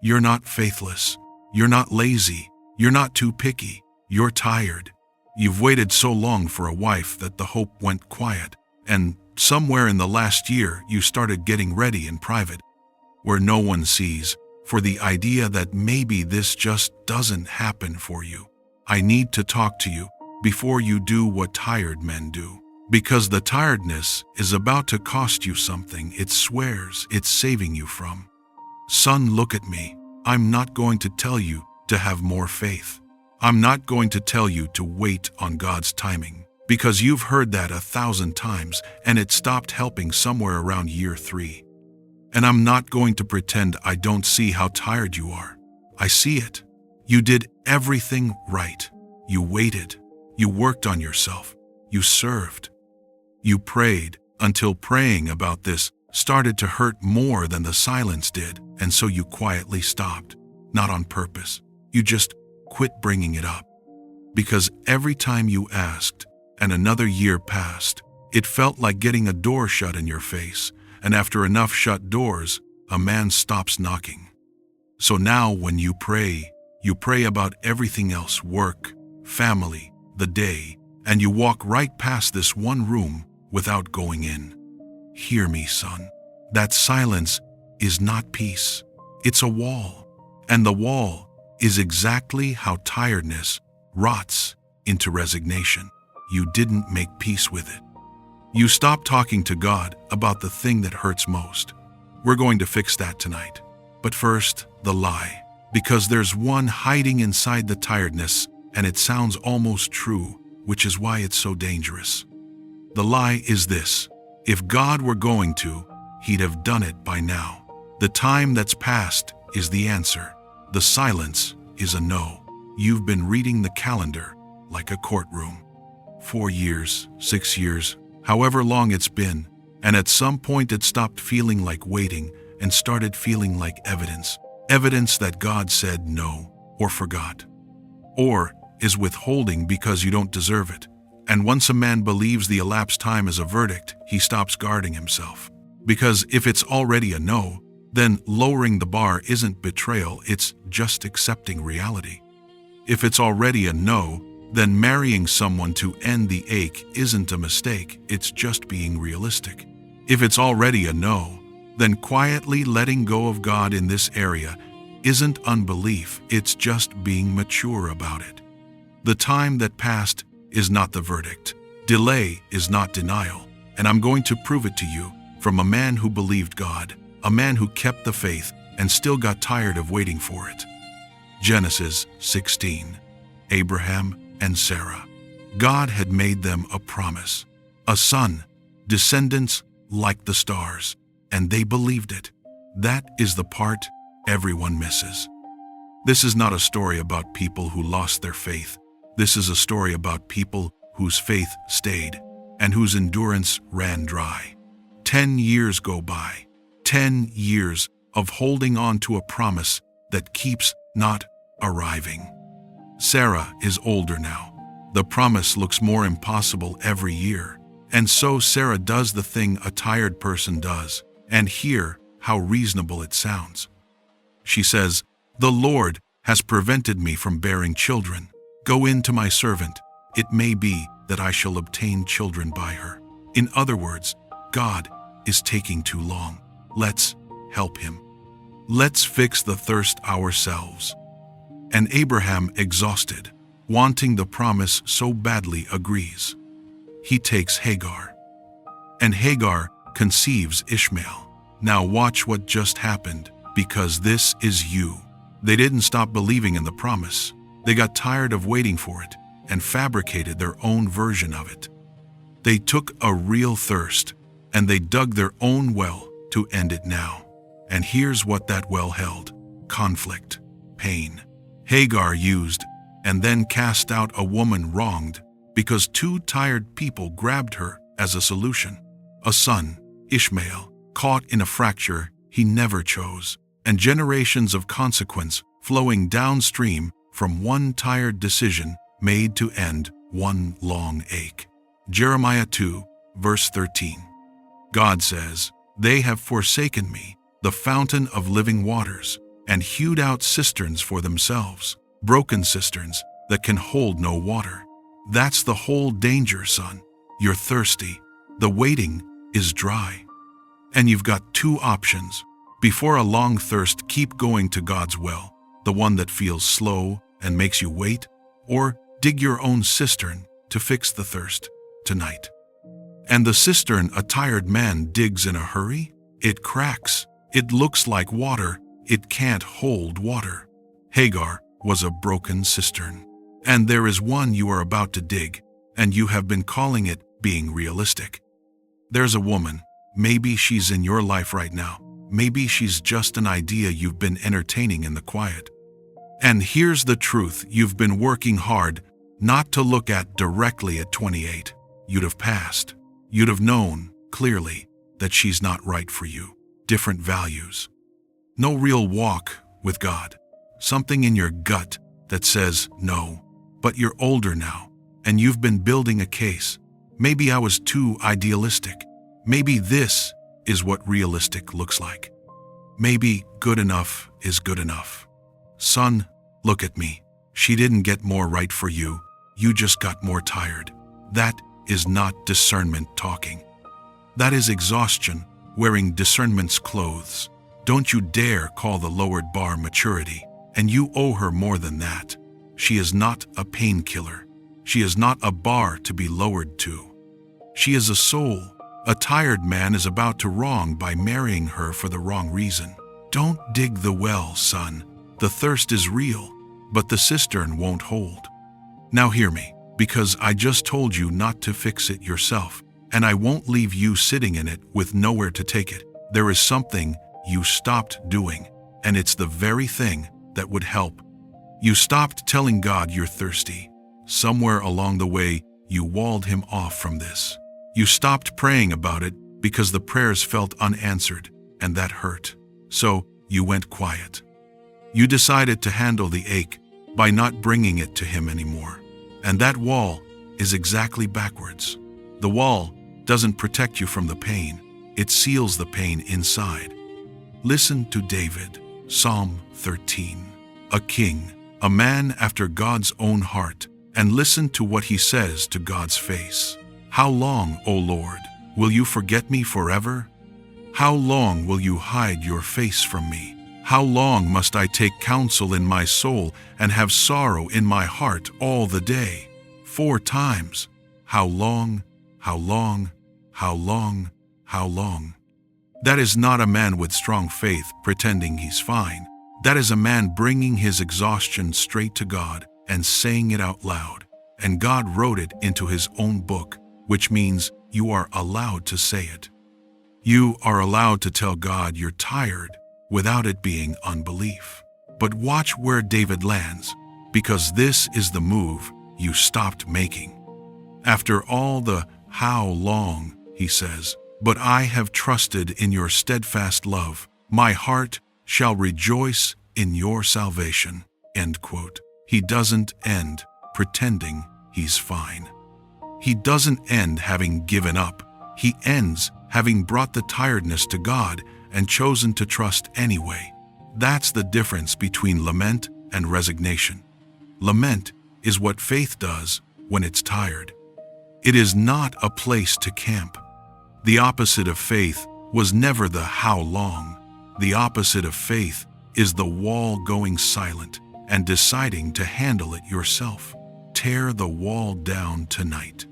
You're not faithless. You're not lazy. You're not too picky. You're tired. You've waited so long for a wife that the hope went quiet, and somewhere in the last year you started getting ready in private, where no one sees, for the idea that maybe this just doesn't happen for you. I need to talk to you before you do what tired men do, because the tiredness is about to cost you something it swears it's saving you from. Son, look at me. I'm not going to tell you to have more faith. I'm not going to tell you to wait on God's timing, because you've heard that 1,000 times and it stopped helping somewhere around year 3. And I'm not going to pretend I don't see how tired you are. I see it. You did everything right. You waited. You worked on yourself. You served. You prayed until praying about this started to hurt more than the silence did, and so you quietly stopped. Not on purpose. You just quit bringing it up. Because every time you asked, and another year passed, it felt like getting a door shut in your face, and after enough shut doors, a man stops knocking. So now when you pray about everything else, work, family, the day, and you walk right past this one room without going in. Hear me, son. That silence is not peace. It's a wall. And the wall is exactly how tiredness rots into resignation. You didn't make peace with it. You stopped talking to God about the thing that hurts most. We're going to fix that tonight. But first, the lie. Because there's one hiding inside the tiredness, and it sounds almost true, which is why it's so dangerous. The lie is this: if God were going to, He'd have done it by now. The time that's passed is the answer. The silence is a no. You've been reading the calendar like a courtroom. 4 years, 6 years, however long it's been, and at some point it stopped feeling like waiting and started feeling like evidence. Evidence that God said no, or forgot, or is withholding because you don't deserve it. And once a man believes the elapsed time is a verdict, he stops guarding himself. Because if it's already a no, then lowering the bar isn't betrayal, it's just accepting reality. If it's already a no, then marrying someone to end the ache isn't a mistake, it's just being realistic. If it's already a no, then quietly letting go of God in this area isn't unbelief, it's just being mature about it. The time that passed is not the verdict. Delay is not denial, and I'm going to prove it to you from a man who believed God, a man who kept the faith and still got tired of waiting for it. Genesis 16. Abraham and Sarah. God had made them a promise, a son, descendants like the stars, and they believed it. That is the part everyone misses. This is not a story about people who lost their faith. This is a story about people whose faith stayed and whose endurance ran dry. 10 years go by. 10 years of holding on to a promise that keeps not arriving. Sarah is older now. The promise looks more impossible every year. And so Sarah does the thing a tired person does, and hear how reasonable it sounds. She says, "The Lord has prevented me from bearing children. Go in to my servant. It may be that I shall obtain children by her." In other words, God is taking too long. Let's help him. Let's fix the thirst ourselves. And Abraham, exhausted, wanting the promise so badly, agrees. He takes Hagar. And Hagar conceives Ishmael. Now watch what just happened, because this is you. They didn't stop believing in the promise. They got tired of waiting for it and fabricated their own version of it. They took a real thirst and they dug their own well to end it now. And here's what that well held: conflict, pain. Hagar used and then cast out a woman wronged because two tired people grabbed her as a solution. A son, Ishmael, caught in a fracture he never chose, and generations of consequence flowing downstream from one tired decision made to end one long ache. Jeremiah 2, verse 13. God says, "They have forsaken me, the fountain of living waters. and hewed out cisterns for themselves, broken cisterns that can hold no water. That's the whole danger, son. You're thirsty. The waiting is dry. And you've got two options. Before a long thirst, keep going to God's well, the one that feels slow and makes you wait, or dig your own cistern to fix the thirst tonight. And the cistern a tired man digs in a hurry? It cracks. It looks like water. It can't hold water. Hagar was a broken cistern. And there is one you are about to dig, and you have been calling it being realistic. There's a woman. Maybe she's in your life right now. Maybe she's just an idea you've been entertaining in the quiet. And here's the truth you've been working hard not to look at directly at 28. You'd have passed. You'd have known, clearly, that she's not right for you. Different values. No real walk with God. Something in your gut that says no. But you're older now, and you've been building a case. Maybe I was too idealistic. Maybe this is what realistic looks like. Maybe good enough is good enough. Son, look at me. She didn't get more right for you. You just got more tired. That is not discernment talking. That is exhaustion wearing discernment's clothes. Don't you dare call the lowered bar maturity, and you owe her more than that. She is not a painkiller. She is not a bar to be lowered to. She is a soul. A tired man is about to wrong by marrying her for the wrong reason. Don't dig the well, son. The thirst is real, but the cistern won't hold. Now hear me, because I just told you not to fix it yourself, and I won't leave you sitting in it with nowhere to take it. There is something you stopped doing, and it's the very thing that would help. You stopped telling God you're thirsty. Somewhere along the way, you walled him off from this. You stopped praying about it because the prayers felt unanswered, and that hurt. So you went quiet. You decided to handle the ache by not bringing it to him anymore. And that wall is exactly backwards. The wall doesn't protect you from the pain. It seals the pain inside. Listen to David, Psalm 13. A king, a man after God's own heart, and listen to what he says to God's face. How long, O Lord, will you forget me forever? How long will you hide your face from me? How long must I take counsel in my soul and have sorrow in my heart all the day? 4 times. How long, how long, how long, how long? That is not a man with strong faith pretending he's fine. That is a man bringing his exhaustion straight to God and saying it out loud. And God wrote it into his own book, which means you are allowed to say it. You are allowed to tell God you're tired without it being unbelief. But watch where David lands, because this is the move you stopped making. After all the how long, he says, but I have trusted in your steadfast love. My heart shall rejoice in your salvation. End quote. He doesn't end pretending he's fine. He doesn't end having given up. He ends having brought the tiredness to God and chosen to trust anyway. That's the difference between lament and resignation. Lament is what faith does when it's tired. It is not a place to camp. The opposite of faith was never the how long. The opposite of faith is the wall going silent and deciding to handle it yourself. Tear the wall down tonight.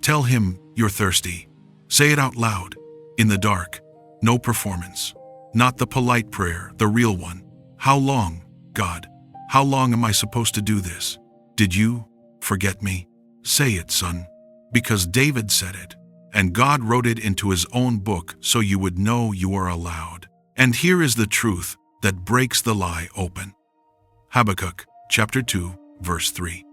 Tell him you're thirsty. Say it out loud, in the dark. No performance. Not the polite prayer, the real one. How long, God? How long am I supposed to do this? Did you forget me? Say it, son. Because David said it, and God wrote it into his own book so you would know you are allowed. And here is the truth that breaks the lie open. Habakkuk, chapter 2, verse 3.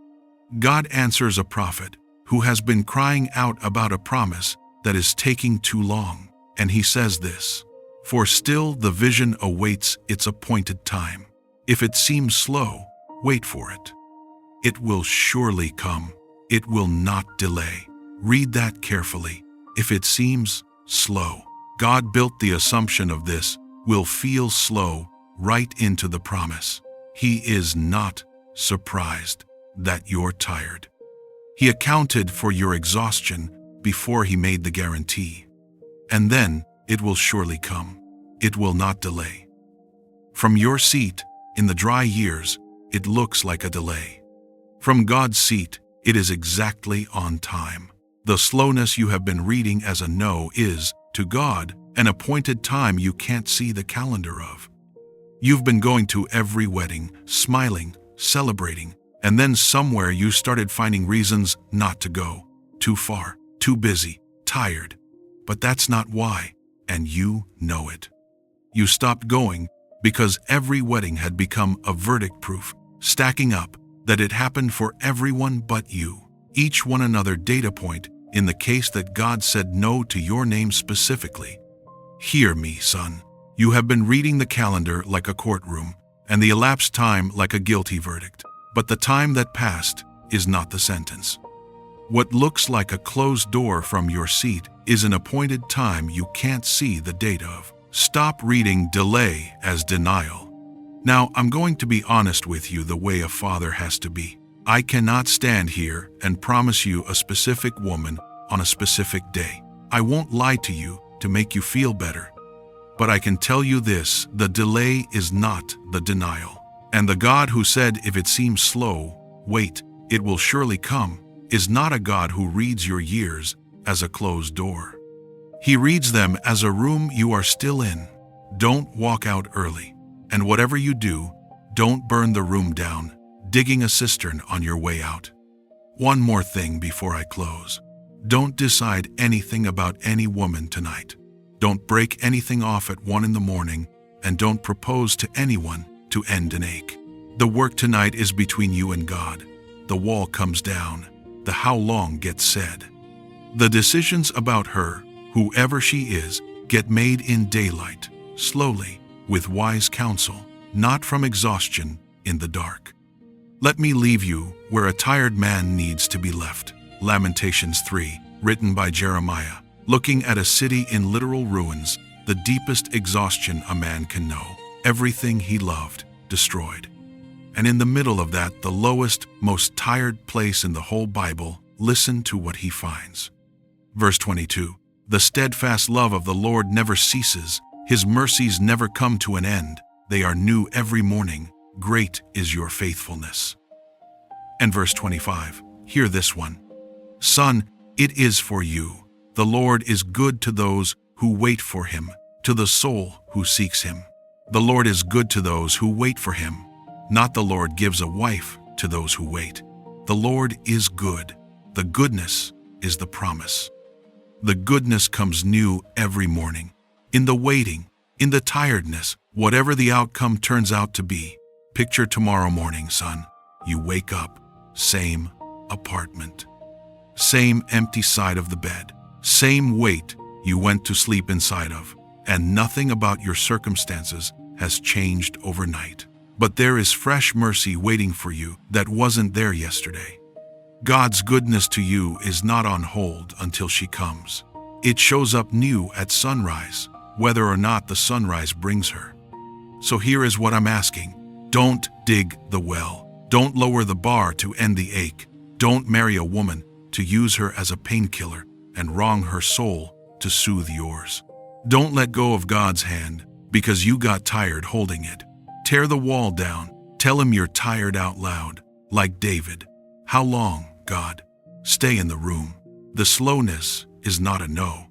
God answers a prophet who has been crying out about a promise that is taking too long. And he says this, "For still the vision awaits its appointed time. If it seems slow, wait for it. It will surely come. It will not delay." Read that carefully. If it seems slow. God built the assumption of this will feel slow right into the promise. He is not surprised that you're tired. He accounted for your exhaustion before he made the guarantee. And then it will surely come. It will not delay. From your seat, in the dry years, it looks like a delay. From God's seat, it is exactly on time. The slowness you have been reading as a no is, to God, an appointed time you can't see the calendar of. You've been going to every wedding, smiling, celebrating, and then somewhere you started finding reasons not to go. Too far, too busy, tired. But that's not why, and you know it. You stopped going because every wedding had become a verdict proof, stacking up, that it happened for everyone but you. Each one another data point in the case that God said no to your name specifically. Hear me, son. You have been reading the calendar like a courtroom, and the elapsed time like a guilty verdict. But the time that passed is not the sentence. What looks like a closed door from your seat is an appointed time you can't see the date of. Stop reading delay as denial. Now, I'm going to be honest with you the way a father has to be. I cannot stand here and promise you a specific woman on a specific day. I won't lie to you to make you feel better. But I can tell you this, the delay is not the denial. And the God who said, if it seems slow, wait, it will surely come, is not a God who reads your years as a closed door. He reads them as a room you are still in. Don't walk out early. And whatever you do, don't burn the room down, digging a cistern on your way out. One more thing before I close. Don't decide anything about any woman tonight. Don't break anything off at 1 a.m, and don't propose to anyone to end an ache. The work tonight is between you and God. The wall comes down. The how long gets said. The decisions about her, whoever she is, get made in daylight, slowly, with wise counsel, not from exhaustion in the dark. Let me leave you where a tired man needs to be left. Lamentations 3, written by Jeremiah. Looking at a city in literal ruins, the deepest exhaustion a man can know. Everything he loved, destroyed. And in the middle of that, the lowest, most tired place in the whole Bible, listen to what he finds. Verse 22. The steadfast love of the Lord never ceases. His mercies never come to an end. They are new every morning. Great is your faithfulness. And verse 25. Hear this one. Son, it is for you. The Lord is good to those who wait for him, to the soul who seeks him. The Lord is good to those who wait for him. Not the Lord gives a wife to those who wait. The Lord is good. The goodness is the promise. The goodness comes new every morning. In the waiting, in the tiredness, whatever the outcome turns out to be, picture tomorrow morning, son. You wake up, same apartment, same empty side of the bed, same weight you went to sleep inside of, and nothing about your circumstances has changed overnight. But there is fresh mercy waiting for you that wasn't there yesterday. God's goodness to you is not on hold until she comes. It shows up new at sunrise, whether or not the sunrise brings her. So here is what I'm asking. Don't dig the well. Don't lower the bar to end the ache. Don't marry a woman to use her as a painkiller and wrong her soul to soothe yours. Don't let go of God's hand because you got tired holding it. Tear the wall down. Tell him you're tired out loud, like David. How long, God? Stay in the room. The slowness is not a no.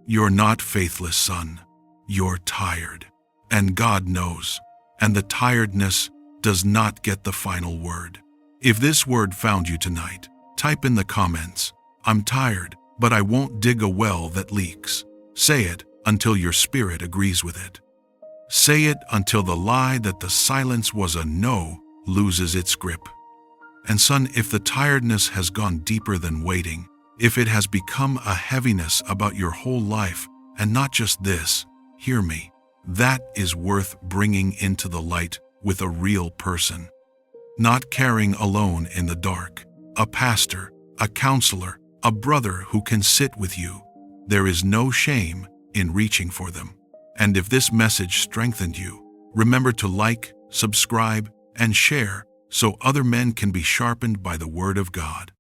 You're not faithless, son. You're tired. And God knows. And the tiredness does not get the final word. If this word found you tonight, type in the comments, I'm tired, but I won't dig a well that leaks. Say it until your spirit agrees with it. Say it until the lie that the silence was a no loses its grip. And son, if the tiredness has gone deeper than waiting, if it has become a heaviness about your whole life, and not just this, hear me, that is worth bringing into the light with a real person. Not carrying alone in the dark. A pastor, a counselor, a brother who can sit with you. There is no shame in reaching for them. And if this message strengthened you, Remember to like, subscribe, and share so other men can be sharpened by the Word of God.